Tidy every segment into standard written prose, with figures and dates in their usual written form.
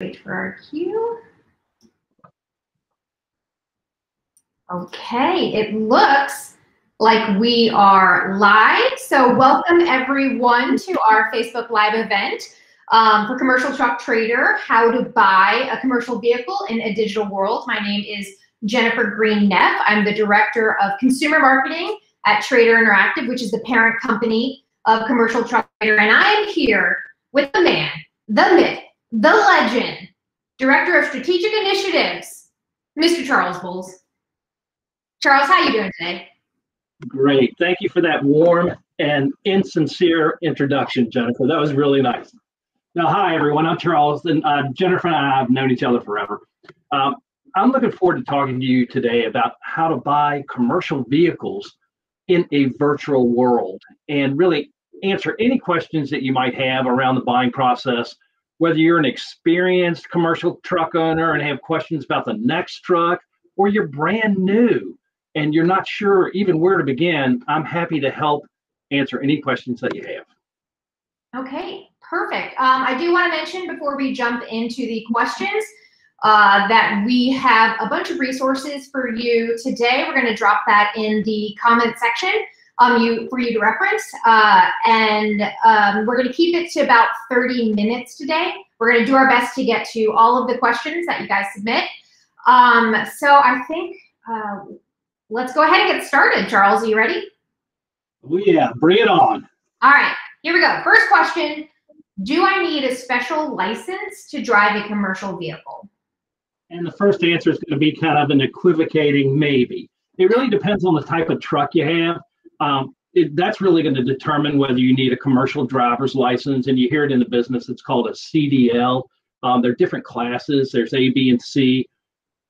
Wait for our cue. Okay, it looks like we are live. So welcome everyone to our Facebook Live event for Commercial Truck Trader, how to buy a commercial vehicle in a digital world. My name is Jennifer Green-Neff. I'm the Director of Consumer Marketing at Trader Interactive, which is the parent company of Commercial Truck Trader. And I am here with the man, the myth, the legend, Director of Strategic Initiatives, Mr. Charles Bowles. Charles, how you doing today? Great. Thank you for that warm and insincere introduction, Jennifer. That was really nice. Now, hi, everyone. I'm Charles, and Jennifer and I have known each other forever. I'm looking forward to talking to you today about how to buy commercial vehicles in a virtual world and really answer any questions that you might have around the buying process. Whether you're an experienced commercial truck owner and have questions about the next truck, or you're brand new and you're not sure even where to begin, I'm happy to help answer any questions that you have. Okay, perfect. I do want to mention before we jump into the questions that we have a bunch of resources for you today. We're going to drop that in the comment section for you to reference. We're going to keep it to about 30 minutes today. We're going to do our best to get to all of the questions that you guys submit. So I think let's go ahead and get started. Charles, are you ready? Oh, yeah, bring it on. All right, here we go. First question, do I need a special license to drive a commercial vehicle? And the first answer is going to be kind of an equivocating maybe. It really depends on the type of truck you have. That's really going to determine whether you need a commercial driver's license, and you hear it in the business, it's called a CDL. There are different classes, there's A, B, and C.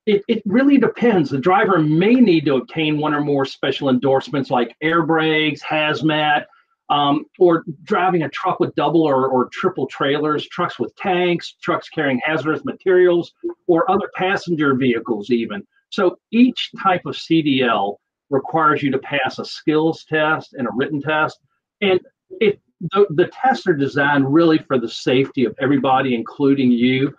It really depends. The driver may need to obtain one or more special endorsements like air brakes, hazmat, or driving a truck with double or triple trailers, trucks with tanks, trucks carrying hazardous materials, or other passenger vehicles even. So each type of CDL requires you to pass a skills test and a written test. And the tests are designed really for the safety of everybody, including you.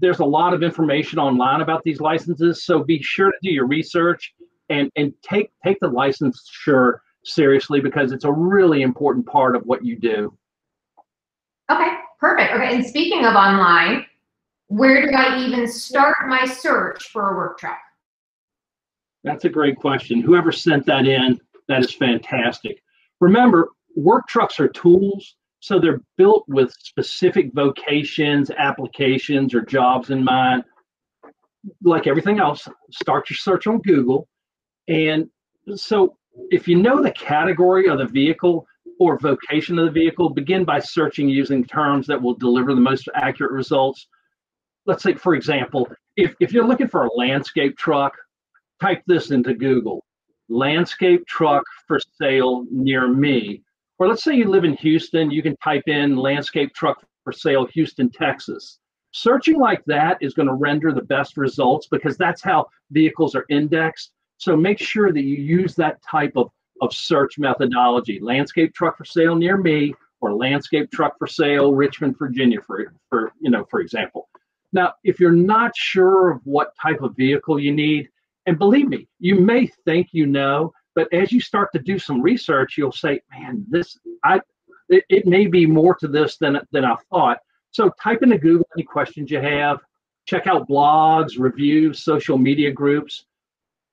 There's a lot of information online about these licenses, so be sure to do your research and take the licensure seriously, because it's a really important part of what you do. Okay, perfect. Okay, and speaking of online, where do I even start my search for a work truck? That's a great question. Whoever sent that in, that is fantastic. Remember, work trucks are tools, so they're built with specific vocations, applications, or jobs in mind. Like everything else, start your search on Google. And so if you know the category of the vehicle or vocation of the vehicle, begin by searching using terms that will deliver the most accurate results. Let's say, for example, if you're looking for a landscape truck, type this into Google: landscape truck for sale near me. Or let's say you live in Houston, you can type in landscape truck for sale, Houston, Texas. Searching like that is going to render the best results, because that's how vehicles are indexed. So make sure that you use that type of search methodology: landscape truck for sale near me, or landscape truck for sale, Richmond, Virginia, for example. Now, if you're not sure of what type of vehicle you need, and believe me, you may think you know, but as you start to do some research, you'll say, man, it may be more to this than I thought. So type into Google any questions you have, check out blogs, reviews, social media groups,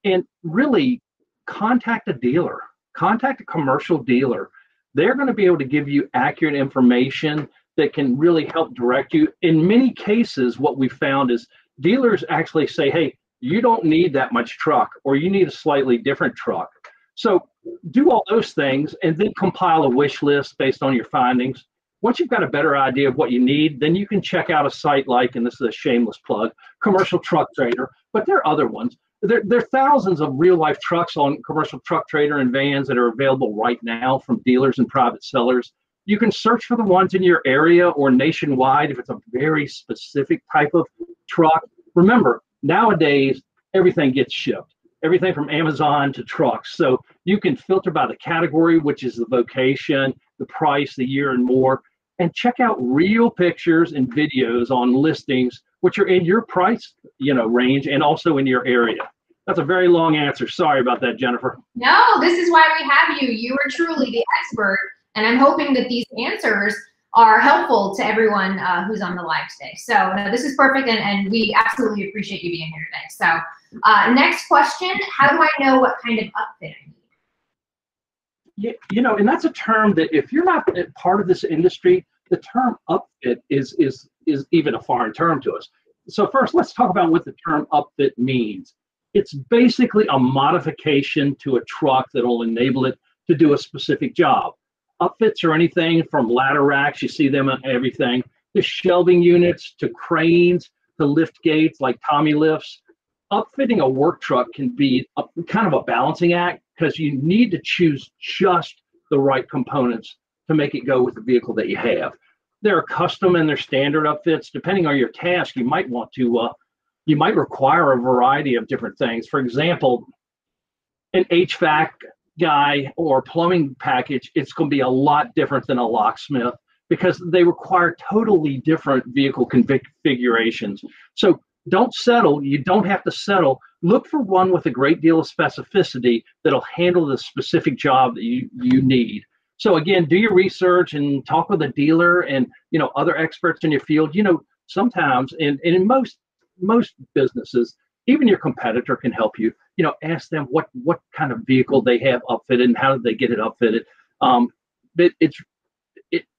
and really contact a dealer, contact a commercial dealer. They're going to be able to give you accurate information that can really help direct you. In many cases, what we found is dealers actually say, hey, you don't need that much truck, or you need a slightly different truck. So do all those things and then compile a wish list based on your findings. Once you've got a better idea of what you need, then you can check out a site like, and this is a shameless plug, Commercial Truck Trader, but there are other ones. There are thousands of real-life trucks on Commercial Truck Trader and vans that are available right now from dealers and private sellers. You can search for the ones in your area or nationwide if it's a very specific type of truck. Remember, nowadays, everything gets shipped, everything from Amazon to trucks. So you can filter by the category, which is the vocation, the price, the year, and more. and check out real pictures and videos on listings which are in your price, range and also in your area. That's a very long answer. Sorry about that, Jennifer. No, this is why we have you. You are truly the expert, and I'm hoping that these answers are helpful to everyone who's on the live today. So no, this is perfect, and we absolutely appreciate you being here today. So next question, how do I know what kind of upfit I need? And that's a term that if you're not part of this industry, the term upfit is even a foreign term to us. So first, let's talk about what the term upfit means. It's basically a modification to a truck that will enable it to do a specific job. Upfits are anything from ladder racks, you see them on everything, to shelving units, to cranes, to lift gates like Tommy lifts. Upfitting a work truck can be kind of a balancing act because you need to choose just the right components to make it go with the vehicle that you have. There are custom and there are standard upfits. Depending on your task, you might want to you might require a variety of different things. For example, an HVAC guy or plumbing package, it's going to be a lot different than a locksmith because they require totally different vehicle configurations. So don't settle. You don't have to settle. Look for one with a great deal of specificity that'll handle the specific job that you need. So again, do your research and talk with a dealer and other experts in your field. Sometimes in most businesses, even your competitor can help you. Ask them what kind of vehicle they have upfitted and how did they get it upfitted. But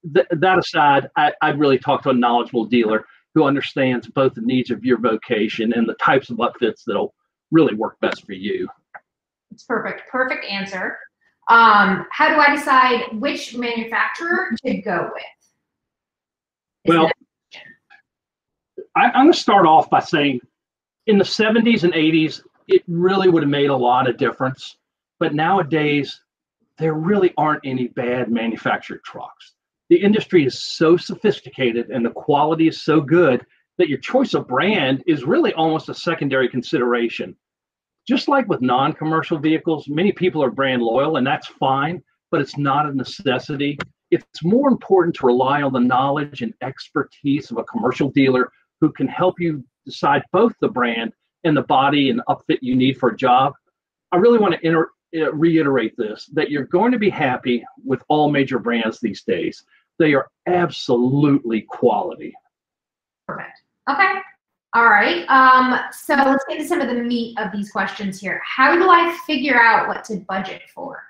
that aside, I'd really talk to a knowledgeable dealer who understands both the needs of your vocation and the types of upfits that'll really work best for you. It's perfect answer. How do I decide which manufacturer to go with? Well, I'm going to start off by saying in the 70s and 80s, it really would have made a lot of difference. But nowadays, there really aren't any bad manufactured trucks. The industry is so sophisticated and the quality is so good that your choice of brand is really almost a secondary consideration. Just like with non-commercial vehicles, many people are brand loyal, and that's fine, but it's not a necessity. It's more important to rely on the knowledge and expertise of a commercial dealer who can help you decide both the brand and the body and upfit you need for a job. I really want to reiterate this, that you're going to be happy with all major brands these days. They are absolutely quality. Perfect. Okay. All right. So let's get into some of the meat of these questions here. How do I figure out what to budget for?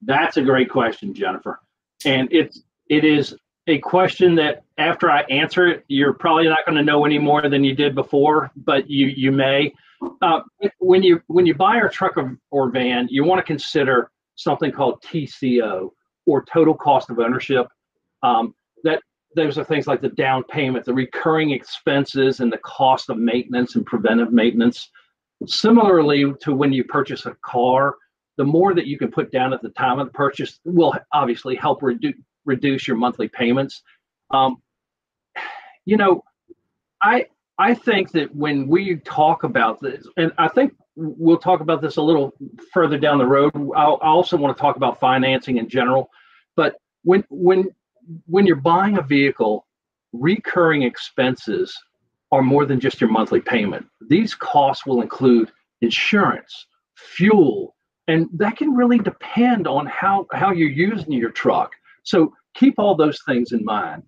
That's a great question, Jennifer. And it is a question that after I answer it, you're probably not going to know any more than you did before, but you may. When you buy a truck or van, you want to consider something called TCO, or total cost of ownership. Those are things like the down payment, the recurring expenses, and the cost of maintenance and preventive maintenance. Similarly to when you purchase a car, the more that you can put down at the time of the purchase will obviously help reduce your monthly payments. I think that when we talk about this, and I think we'll talk about this a little further down the road, I also want to talk about financing in general. But when you're buying a vehicle, recurring expenses are more than just your monthly payment. These costs will include insurance, fuel, and that can really depend on how you're using your truck. So keep all those things in mind.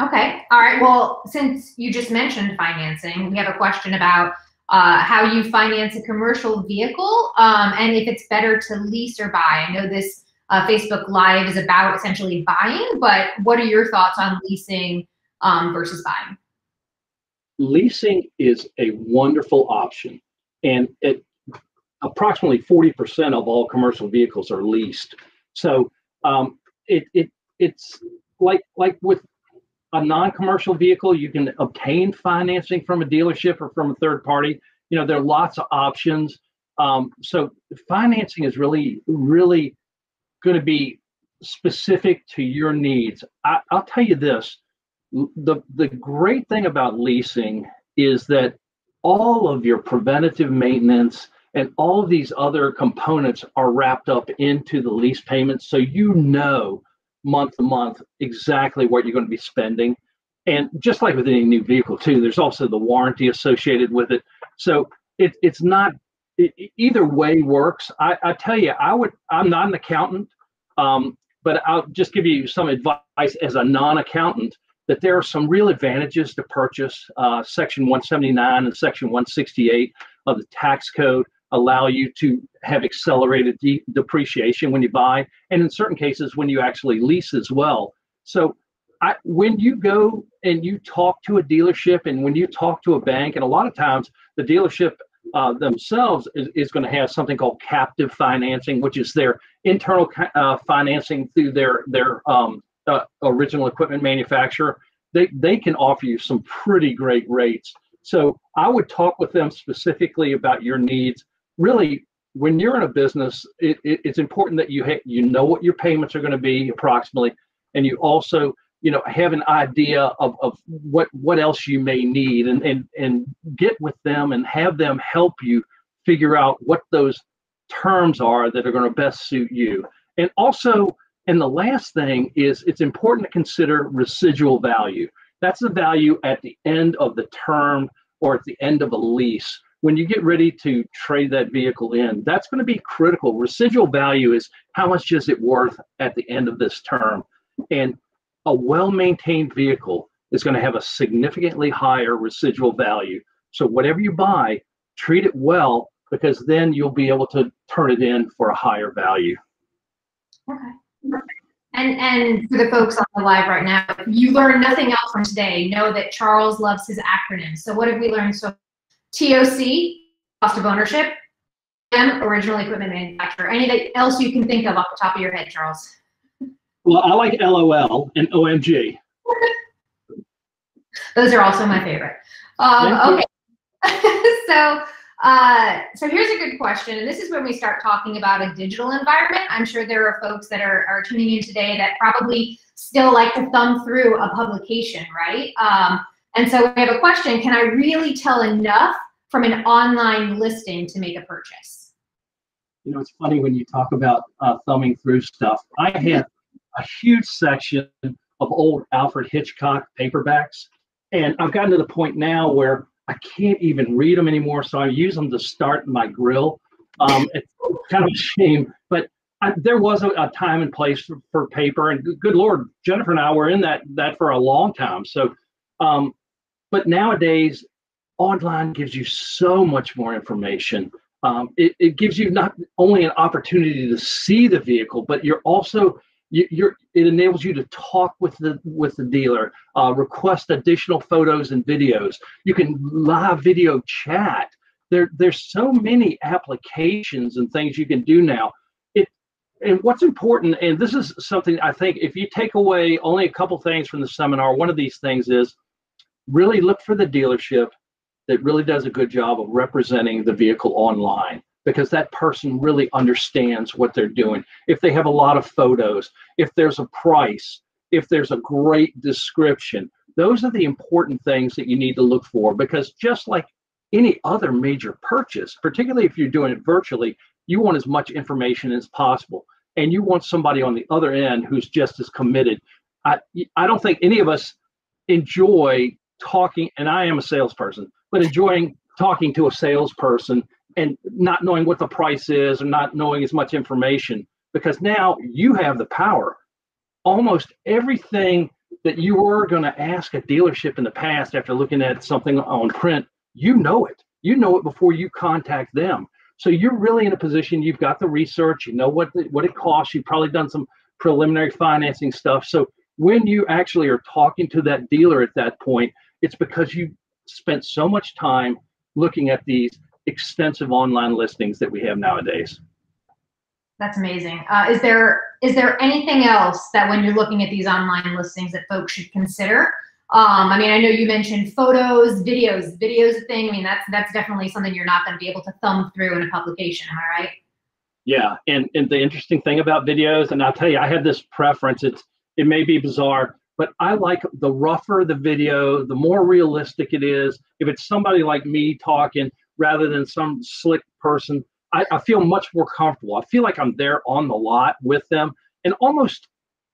Okay. All right. Well, since you just mentioned financing, we have a question about how you finance a commercial vehicle and if it's better to lease or buy. I know this Facebook Live is about essentially buying, but what are your thoughts on leasing versus buying? Leasing is a wonderful option, and approximately 40% of all commercial vehicles are leased. So it's like with a non-commercial vehicle, you can obtain financing from a dealership or from a third party. There are lots of options. So financing is really going to be specific to your needs. I'll tell you this, the great thing about leasing is that all of your preventative maintenance and all of these other components are wrapped up into the lease payments. So month to month exactly what you're going to be spending. And just like with any new vehicle too, there's also the warranty associated with it. So it's not, either way works. I tell you, I'm not an accountant, but I'll just give you some advice as a non-accountant, that there are some real advantages to purchase. Section 179 and Section 168 of the tax code allow you to have accelerated depreciation when you buy, and in certain cases when you actually lease as well. So when you go and you talk to a dealership, and when you talk to a bank, and a lot of times the dealership themselves is going to have something called captive financing, which is their internal financing through their original equipment manufacturer. They can offer you some pretty great rates. So I would talk with them specifically about your needs. Really, when you're in a business, it's important that you know what your payments are going to be approximately, and you also have an idea of what else you may need, and get with them and have them help you figure out what those terms are that are going to best suit you. And also, and the last thing is, it's important to consider residual value. That's the value at the end of the term or at the end of a lease. When you get ready to trade that vehicle in, that's going to be critical. Residual value is how much is it worth at the end of this term. And a well-maintained vehicle is going to have a significantly higher residual value. So whatever you buy, treat it well, because then you'll be able to turn it in for a higher value. Okay. And for the folks on the live right now, if you learned nothing else from today, know that Charles loves his acronyms. So what have we learned? So TOC, cost of ownership, and original equipment manufacturer. Anything else you can think of off the top of your head, Charles? Well, I like LOL and OMG. Those are also my favorite. Okay. So here's a good question, and this is when we start talking about a digital environment. I'm sure there are folks that are tuning in today that probably still like to thumb through a publication, right? And so we have a question: can I really tell enough from an online listing to make a purchase? It's funny when you talk about thumbing through stuff. I have a huge section of old Alfred Hitchcock paperbacks, and I've gotten to the point now where I can't even read them anymore, so I use them to start my grill. It's kind of a shame, but there was a time and place for paper, and good Lord, Jennifer and I were in that for a long time. So, but nowadays, online gives you so much more information. It gives you not only an opportunity to see the vehicle, but you're also it enables you to talk with the dealer, request additional photos and videos. You can live video chat. There's so many applications and things you can do now. And what's important, and this is something I think, if you take away only a couple things from the seminar, one of these things is really look for the dealership that really does a good job of representing the vehicle online, because that person really understands what they're doing. If they have a lot of photos, if there's a price, if there's a great description, those are the important things that you need to look for, because just like any other major purchase, particularly if you're doing it virtually, you want as much information as possible, and you want somebody on the other end who's just as committed. I don't think any of us enjoy talking, and I am a salesperson, but enjoying talking to a salesperson and not knowing what the price is, or not knowing as much information, because now you have the power. Almost everything that you were going to ask a dealership in the past after looking at something on print, you know it. You know it before you contact them. So you're really in a position, you've got the research, you know what it costs, you've probably done some preliminary financing stuff. So when you actually are talking to that dealer at that point, it's because you spent so much time looking at these extensive online listings that we have nowadays. That's amazing. Is there anything else that when you're looking at these online listings that folks should consider? I mean, I know you mentioned photos, videos. Videos a thing. I mean, that's definitely something you're not going to be able to thumb through in a publication. Am I right? Yeah, and the interesting thing about videos, and I'll tell you, I have this preference. It may be bizarre, but I like the rougher the video, the more realistic it is. If it's somebody like me talking rather than some slick person, I feel much more comfortable. I feel like I'm there on the lot with them. And almost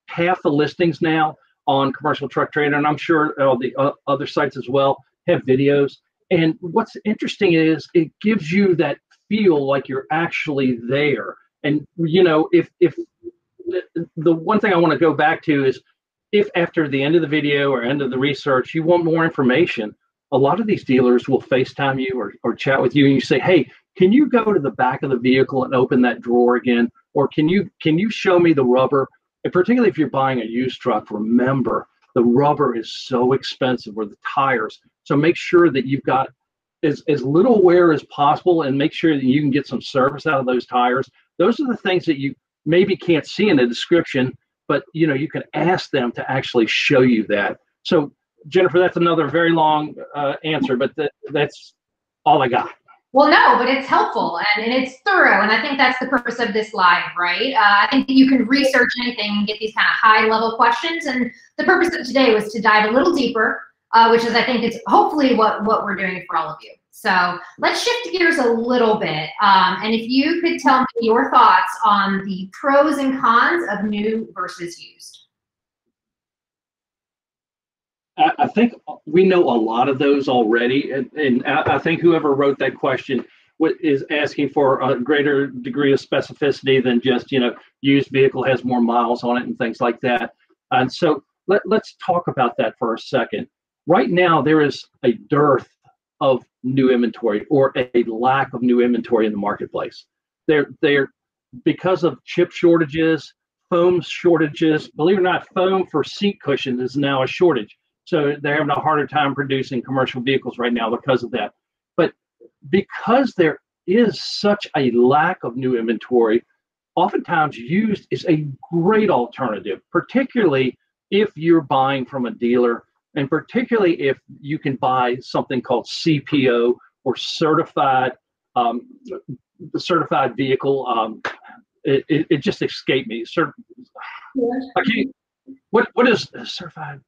half the listings now on Commercial Truck Trader, and I'm sure the other sites as well, have videos. And what's interesting is it gives you that feel like you're actually there. And you know, if the one thing I want to go back to is, if after the end of the video or end of the research you want more information, a lot of these dealers will FaceTime you or chat with you, and you say, hey, can you go to the back of the vehicle and open that drawer again? Or can you show me the rubber? And particularly if you're buying a used truck, remember, the rubber is so expensive, or the tires. So make sure that you've got as little wear as possible, and make sure that you can get some service out of those tires. Those are the things that you maybe can't see in the description, but you know, you can ask them to actually show you that. So Jennifer, that's another very long answer, but that's all I got. Well, no, but it's helpful and it's thorough, and I think that's the purpose of this live, right? I think that you can research anything and get these kind of high-level questions, and the purpose of today was to dive a little deeper, which is, I think, it's hopefully what we're doing for all of you. So let's shift gears a little bit, and if you could tell me your thoughts on the pros and cons of new versus used. I think we know a lot of those already, and I think whoever wrote that question is asking for a greater degree of specificity than just, you know, used vehicle has more miles on it and things like that. And so let's talk about that for a second. Right now, there is a dearth of new inventory, or a lack of new inventory in the marketplace. They're because of chip shortages, foam shortages. Believe it or not, foam for seat cushions is now a shortage. So they're having a harder time producing commercial vehicles right now because of that. But because there is such a lack of new inventory, oftentimes used is a great alternative, particularly if you're buying from a dealer, and particularly if you can buy something called CPO, or certified vehicle. It just escaped me. What is certified?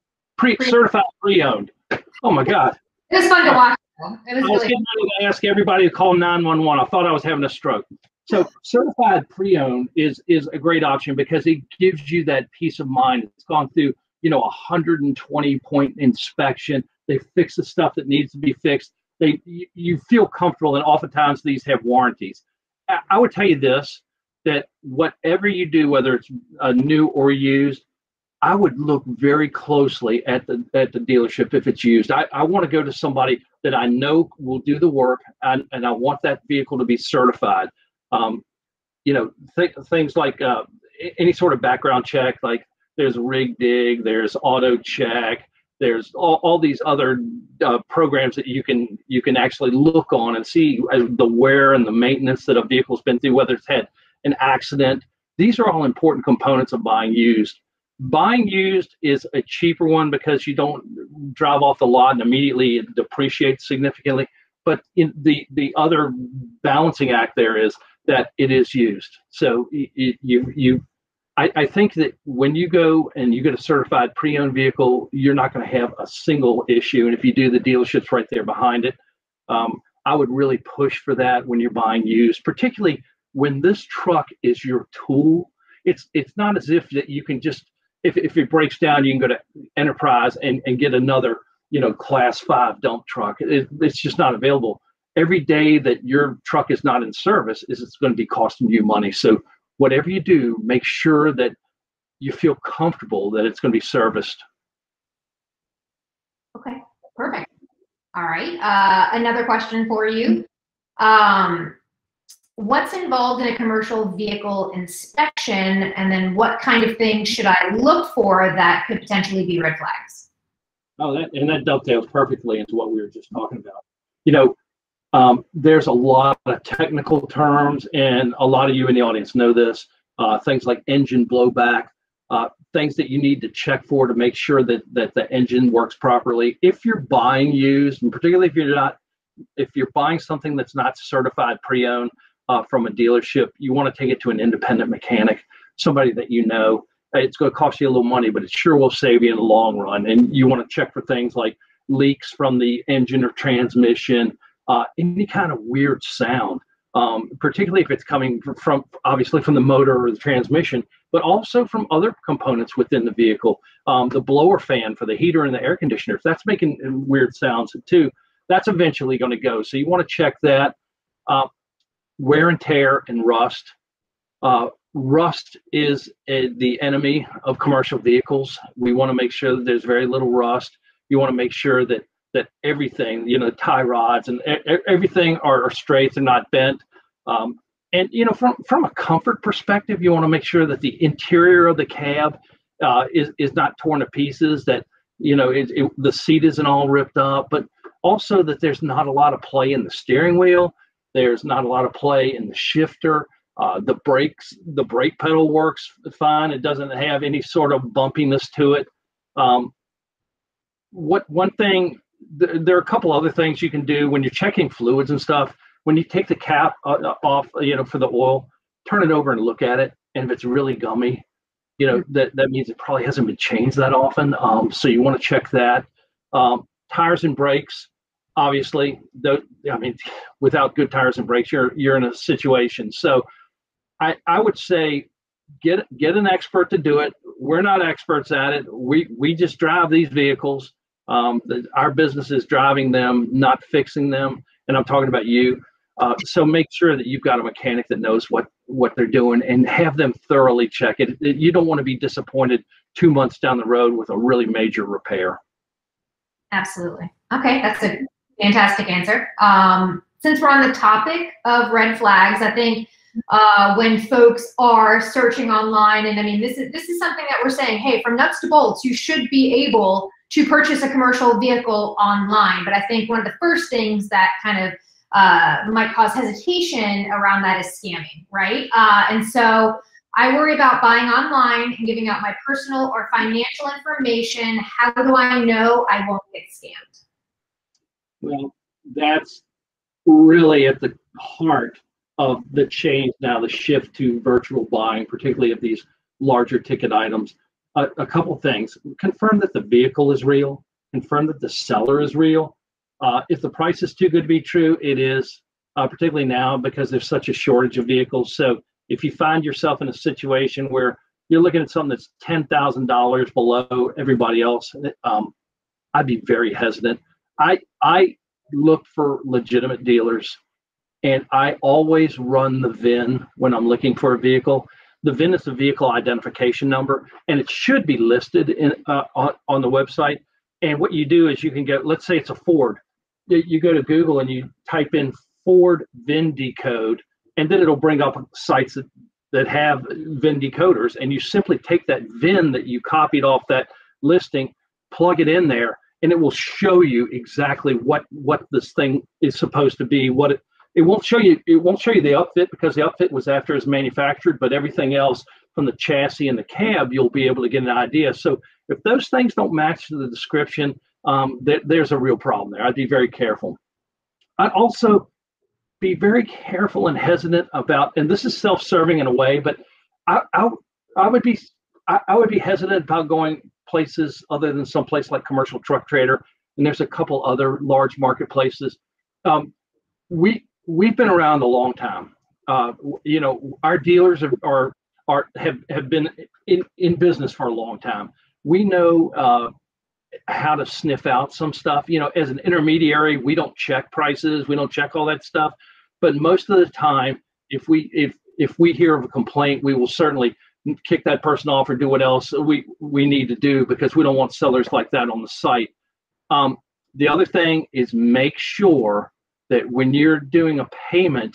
Certified pre-owned. Oh my God. It was fun to watch. I was getting ready to ask everybody to call 911. I thought I was having a stroke. So certified pre-owned is a great option because it gives you that peace of mind. It's gone through, you know, 120-point inspection. They fix the stuff that needs to be fixed. You feel comfortable, and oftentimes these have warranties. I would tell you this, that whatever you do, whether it's new or used, I would look very closely at the dealership if it's used. I want to go to somebody that I know will do the work, and I want that vehicle to be certified. You know, things like any sort of background check, like there's Rig Dig, there's Auto Check, there's all these other programs that you can actually look on and see the wear and the maintenance that a vehicle's been through, whether it's had an accident. These are all important components of buying used. Buying used is a cheaper one because you don't drive off the lot and immediately it depreciates significantly. But in the other balancing act there is that it is used. So I think that when you go and you get a certified pre-owned vehicle, you're not going to have a single issue. And if you do, the dealership's right there behind it. I would really push for that when you're buying used, particularly when this truck is your tool. It's not as if that you can just, if it breaks down, you can go to Enterprise and get another, you know, Class 5 dump truck. It's just not available. Every day that your truck is not in service it's going to be costing you money. So whatever you do, make sure that you feel comfortable that it's going to be serviced. Okay, perfect. All right, another question for you. What's involved in a commercial vehicle inspection, and then what kind of things should I look for that could potentially be red flags? Oh, that dovetails perfectly into what we were just talking about. You know, there's a lot of technical terms, and a lot of you in the audience know this. Things like engine blowback, things that you need to check for to make sure that the engine works properly. If you're buying used, and particularly if you're buying something that's not certified pre-owned from a dealership, you want to take it to an independent mechanic, somebody that you know. It's going to cost you a little money, but it sure will save you in the long run. And you want to check for things like leaks from the engine or transmission, any kind of weird sound. particularly if it's coming from obviously from the motor or the transmission, but also from other components within the vehicle. The blower fan for the heater and the air conditioner, if that's making weird sounds too, that's eventually going to go. So you want to check that. Wear and tear and rust. Rust is the enemy of commercial vehicles. We want to make sure that there's very little rust. You want to make sure that everything, tie rods and everything are straight and not bent. And from a comfort perspective, you want to make sure that the interior of the cab is not torn to pieces. That the seat isn't all ripped up, but also that there's not a lot of play in the steering wheel. There's not a lot of play in the shifter. The brake pedal works fine. It doesn't have any sort of bumpiness to it. One thing, there are a couple other things you can do when you're checking fluids and stuff. When you take the cap off, for the oil, turn it over and look at it. And if it's really gummy, that means it probably hasn't been changed that often. So you want to check that. Tires and brakes, obviously, without good tires and brakes, you're in a situation. So I would say get an expert to do it. We're not experts at it. We just drive these vehicles. Our business is driving them, not fixing them. And I'm talking about you. So make sure that you've got a mechanic that knows what they're doing, and have them thoroughly check it. You don't want to be disappointed 2 months down the road with a really major repair. Absolutely. Okay, that's a fantastic answer. Since we're on the topic of red flags, I think when folks are searching online, and this is something that we're saying, hey, from nuts to bolts, you should be able to purchase a commercial vehicle online. But I think one of the first things that kind of might cause hesitation around that is scamming, right? And so I worry about buying online and giving out my personal or financial information. How do I know I won't get scammed? Well, that's really at the heart of the change now, the shift to virtual buying, particularly of these larger ticket items. A couple things: confirm that the vehicle is real, confirm that the seller is real. If the price is too good to be true, it is, particularly now because there's such a shortage of vehicles. So if you find yourself in a situation where you're looking at something that's $10,000 below everybody else, I'd be very hesitant. I look for legitimate dealers, and I always run the VIN when I'm looking for a vehicle. The VIN is the vehicle identification number, and it should be listed on the website. And what you do is you can go, let's say it's a Ford. You go to Google and you type in Ford VIN decode, and then it'll bring up sites that have VIN decoders, and you simply take that VIN that you copied off that listing, plug it in there, and it will show you exactly what this thing is supposed to be. It won't show you the upfit, because the upfit was after it's manufactured, but everything else from the chassis and the cab, you'll be able to get an idea. So if those things don't match the description, there's a real problem there. I'd be very careful. I'd also be very careful and hesitant about, and this is self-serving in a way, but I would be hesitant about going places other than some place like Commercial Truck Trader, and there's a couple other large marketplaces. We've been around a long time. Our dealers have been in business for a long time. We know how to sniff out some stuff. As an intermediary, we don't check prices, we don't check all that stuff. But most of the time, if we hear of a complaint, we will certainly kick that person off or do what else we need to do, because we don't want sellers like that on the site. The other thing is, make sure that when you're doing a payment,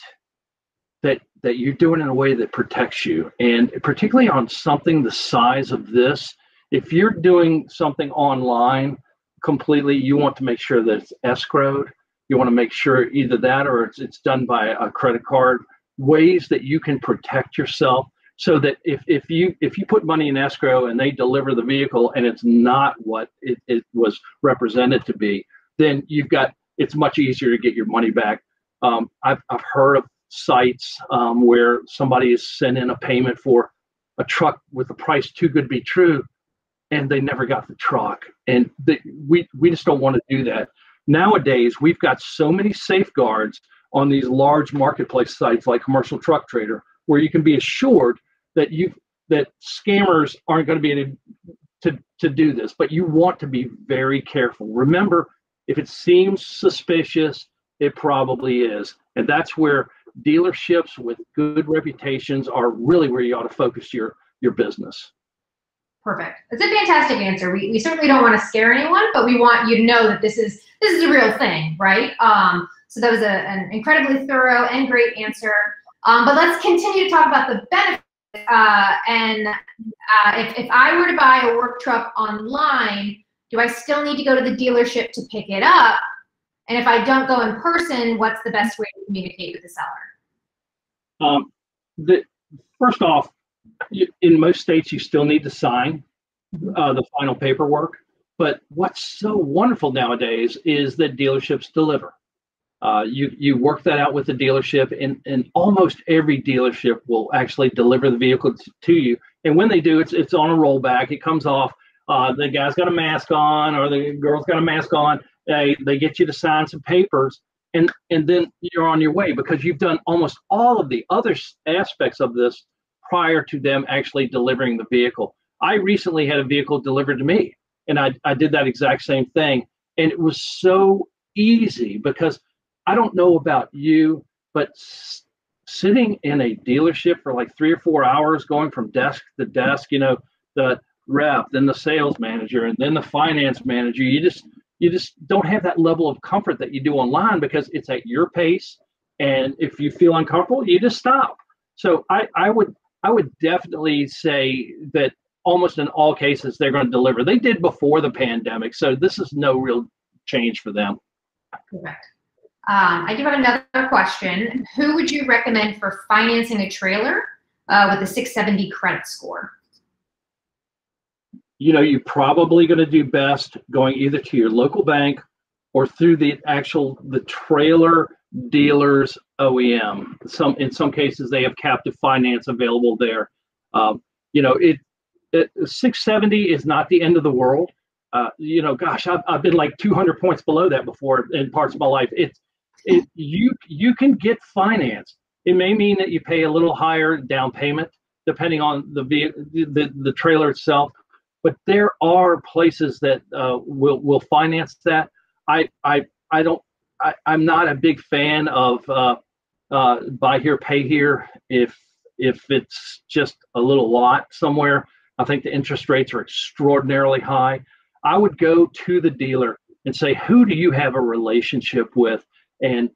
that you're doing it in a way that protects you. And particularly on something the size of this, if you're doing something online completely, you want to make sure that it's escrowed. You want to make sure either that or it's done by a credit card. Ways that you can protect yourself, so that if you put money in escrow and they deliver the vehicle and it's not what it was represented to be, then it's much easier to get your money back. I've heard of sites where somebody has sent in a payment for a truck with a price too good to be true, and they never got the truck. And we just don't want to do that. Nowadays, we've got so many safeguards on these large marketplace sites like Commercial Truck Trader, where you can be assured that that scammers aren't going to be able to do this, but you want to be very careful. Remember, if it seems suspicious, it probably is. And that's where dealerships with good reputations are really where you ought to focus your business. Perfect. It's a fantastic answer. We certainly don't want to scare anyone, but we want you to know that this is a real thing, right? So that was an incredibly thorough and great answer. But let's continue to talk about the benefits. If I were to buy a work truck online, do I still need to go to the dealership to pick it up? And if I don't go in person, what's the best way to communicate with the seller? First off, in most states, you still need to sign the final paperwork. But what's so wonderful nowadays is that dealerships deliver. You work that out with the dealership, and almost every dealership will actually deliver the vehicle to you. And when they do, it's on a rollback. It comes off. The guy's got a mask on, or the girl's got a mask on. They get you to sign some papers, and then you're on your way, because you've done almost all of the other aspects of this prior to them actually delivering the vehicle. I recently had a vehicle delivered to me, and I did that exact same thing. And it was so easy, because I don't know about you, but sitting in a dealership for like 3 or 4 hours, going from desk to desk, the rep, then the sales manager, and then the finance manager, you just don't have that level of comfort that you do online, because it's at your pace. And if you feel uncomfortable, you just stop. So I would definitely say that almost in all cases, they're going to deliver. They did before the pandemic, so this is no real change for them. Correct. I do have another question. Who would you recommend for financing a trailer with a 670 credit score? You're probably going to do best going either to your local bank or through the trailer dealers OEM. In some cases, they have captive finance available there. 670 is not the end of the world. Gosh, I've been like 200 points below that before in parts of my life. You can get finance. It may mean that you pay a little higher down payment depending on the trailer itself, but there are places that will finance that. I'm not a big fan of buy here, pay here. If it's just a little lot somewhere, I think the interest rates are extraordinarily high. I would go to the dealer and say, who do you have a relationship with? And,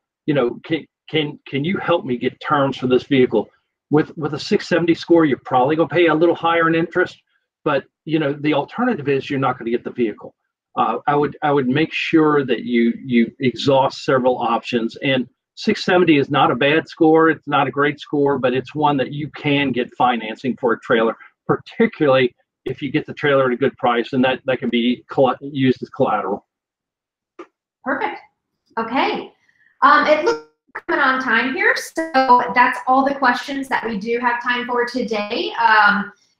can you help me get terms for this vehicle? With a 670 score, you're probably going to pay a little higher in interest, but, the alternative is you're not going to get the vehicle. I would make sure that you exhaust several options. And 670 is not a bad score. It's not a great score, but it's one that you can get financing for a trailer, particularly if you get the trailer at a good price, and that can be used as collateral. Perfect. Okay. It looks like we're coming on time here, so that's all the questions that we do have time for today.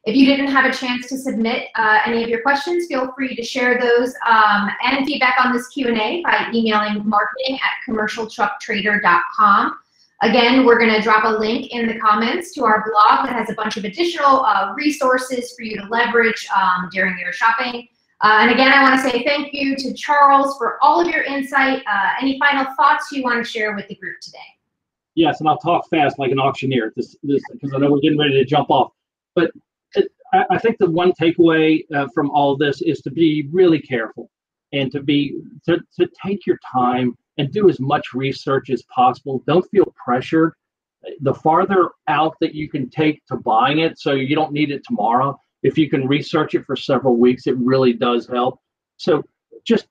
If you didn't have a chance to submit any of your questions, feel free to share those and feedback on this Q&A by emailing marketing@commercialtrucktrader.com. Again, we're going to drop a link in the comments to our blog that has a bunch of additional resources for you to leverage during your shopping. And again, I want to say thank you to Charles for all of your insight. Any final thoughts you want to share with the group today? Yes, and I'll talk fast like an auctioneer because I know we're getting ready to jump off. But I think the one takeaway from all of this is to be really careful and to take your time and do as much research as possible. Don't feel pressured. The farther out that you can take to buying it, so you don't need it tomorrow, if you can research it for several weeks, it really does help. So just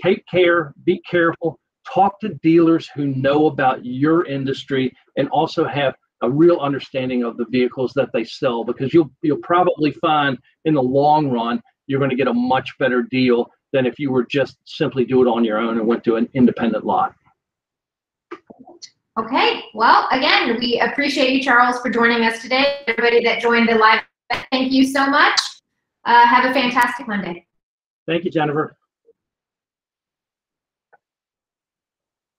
take care, be careful, talk to dealers who know about your industry and also have a real understanding of the vehicles that they sell, because you'll probably find in the long run you're going to get a much better deal than if you were just simply do it on your own and went to an independent lot. Okay, well, again, we appreciate you, Charles, for joining us today. Everybody that joined the live, thank you so much. Have a fantastic Monday. Thank you, Jennifer.